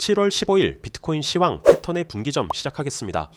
7월 15일 비트코인 시황 패턴의 분기점 시작하겠습니다.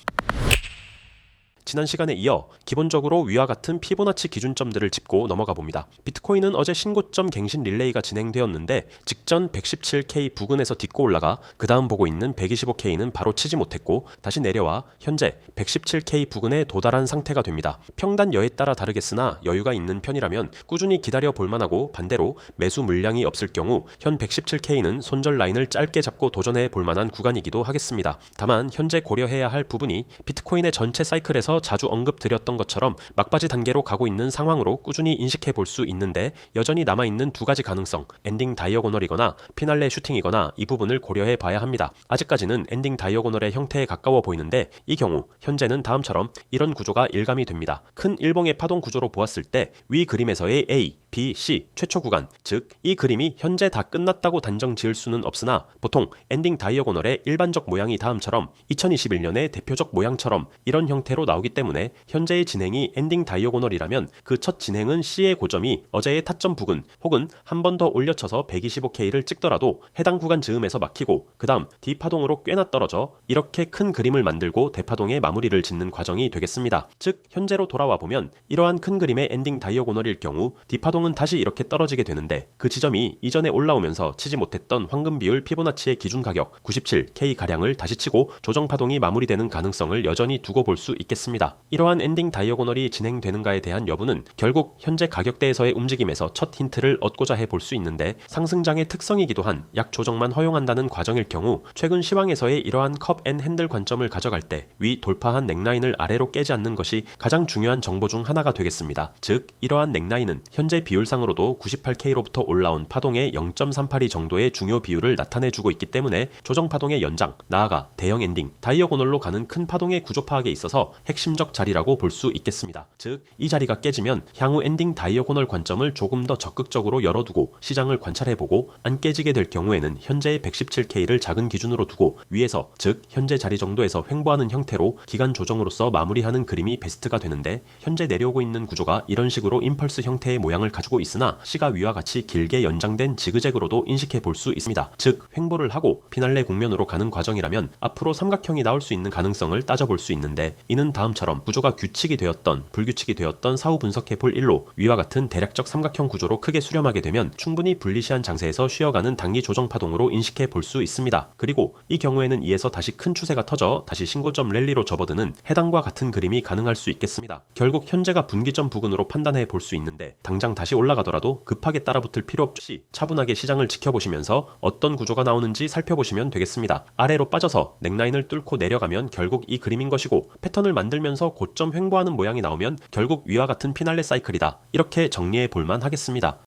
지난 시간에 이어 기본적으로 위와 같은 피보나치 기준점들을 짚고 넘어가 봅니다. 비트코인은 어제 신고점 갱신 릴레이가 진행되었는데 직전 117K 부근에서 딛고 올라가 그 다음 보고 있는 125K는 바로 치지 못했고 다시 내려와 현재 117K 부근에 도달한 상태가 됩니다. 평단여에 따라 다르겠으나 여유가 있는 편이라면 꾸준히 기다려 볼만하고 반대로 매수 물량이 없을 경우 현 117K는 손절 라인을 짧게 잡고 도전해 볼만한 구간이기도 하겠습니다. 다만 현재 고려해야 할 부분이 비트코인의 전체 사이클에서 자주 언급드렸던 것처럼 막바지 단계로 가고 있는 상황으로 꾸준히 인식해 볼 수 있는데 여전히 남아있는 두 가지 가능성, 엔딩 다이어고널이거나 피날레 슈팅이거나 이 부분을 고려해 봐야 합니다. 아직까지는 엔딩 다이어고널의 형태에 가까워 보이는데 이 경우 현재는 다음처럼 이런 구조가 일감이 됩니다. 큰 일봉의 파동 구조로 보았을 때 위 그림에서의 A, B, C 최초 구간, 즉 이 그림이 현재 다 끝났다고 단정 지을 수는 없으나 보통 엔딩 다이어고널의 일반적 모양이 다음처럼 2021년의 대표적 모양처럼 이런 형태로 나오기 때문에 현재의 진행이 엔딩 다이어고널이라면 그 첫 진행은 C의 고점이 어제의 타점 부근 혹은 한 번 더 올려쳐서 125K를 찍더라도 해당 구간 즈음에서 막히고 그 다음 D파동으로 꽤나 떨어져 이렇게 큰 그림을 만들고 대파동의 마무리를 짓는 과정이 되겠습니다. 즉 현재로 돌아와 보면 이러한 큰 그림의 엔딩 다이어고널일 경우 D파동은 다시 이렇게 떨어지게 되는데 그 지점이 이전에 올라오면서 치지 못했던 황금 비율 피보나치의 기준 가격 97K가량을 다시 치고 조정파동이 마무리되는 가능성을 여전히 두고 볼 수 있겠습니다. 이러한 엔딩 다이어고널이 진행되는가에 대한 여부는 결국 현재 가격대에서의 움직임에서 첫 힌트를 얻고자 해 볼 수 있는데 상승장의 특성이기도 한 약 조정만 허용한다는 과정일 경우 최근 시황에서의 이러한 컵 앤 핸들 관점을 가져갈 때 위 돌파한 넥라인을 아래로 깨지 않는 것이 가장 중요한 정보 중 하나가 되겠습니다. 즉 이러한 넥라인은 현재 비율상으로도 98K로부터 올라온 파동의 0.382 정도의 중요 비율을 나타내주고 있기 때문에 조정 파동의 연장, 나아가 대형 엔딩, 다이어고널로 가는 큰 파동의 구조 파악에 있어서 핵심적 자리라고 볼 수 있겠습니다. 즉 이 자리가 깨지면 향후 엔딩 다이어고널 관점을 조금 더 적극적으로 열어두고 시장을 관찰해보고 안 깨지게 될 경우에는 현재의 117K를 작은 기준으로 두고 위에서 즉 현재 자리 정도에서 횡보하는 형태로 기간 조정으로서 마무리하는 그림이 베스트가 되는데 현재 내려오고 있는 구조가 이런 식으로 임펄스 형태의 모양을 가지고 있으나 C가 위와 같이 길게 연장된 지그재그로도 인식해 볼 수 있습니다. 즉 횡보를 하고 피날레 국면으로 가는 과정이라면 앞으로 삼각형이 나올 수 있는 가능성을 따져볼 수 있는데 이는 다음처럼 구조가 규칙이 되었던 불규칙이 되었던 사후 분석해 볼 일로 위와 같은 대략적 삼각형 구조로 크게 수렴하게 되면 충분히 불리시한 장세에서 쉬어가는 단기 조정 파동으로 인식해 볼 수 있습니다. 그리고 이 경우에는 이에서 다시 큰 추세가 터져 다시 신고점 랠리로 접어드는 해당과 같은 그림이 가능할 수 있겠습니다. 결국 현재가 분기점 부근으로 판단해 볼 수 있는데 당장 다시 올라가더라도 급하게 따라붙을 필요 없이 차분하게 시장을 지켜보시면서 어떤 구조가 나오는지 살펴보시면 되겠습니다. 아래로 빠져서 넥라인을 뚫고 내려가면 결국 이 그림인 것이고 패턴을 만들면서 고점 횡보하는 모양이 나오면 결국 위와 같은 피날레 사이클이다. 이렇게 정리해 볼만 하겠습니다.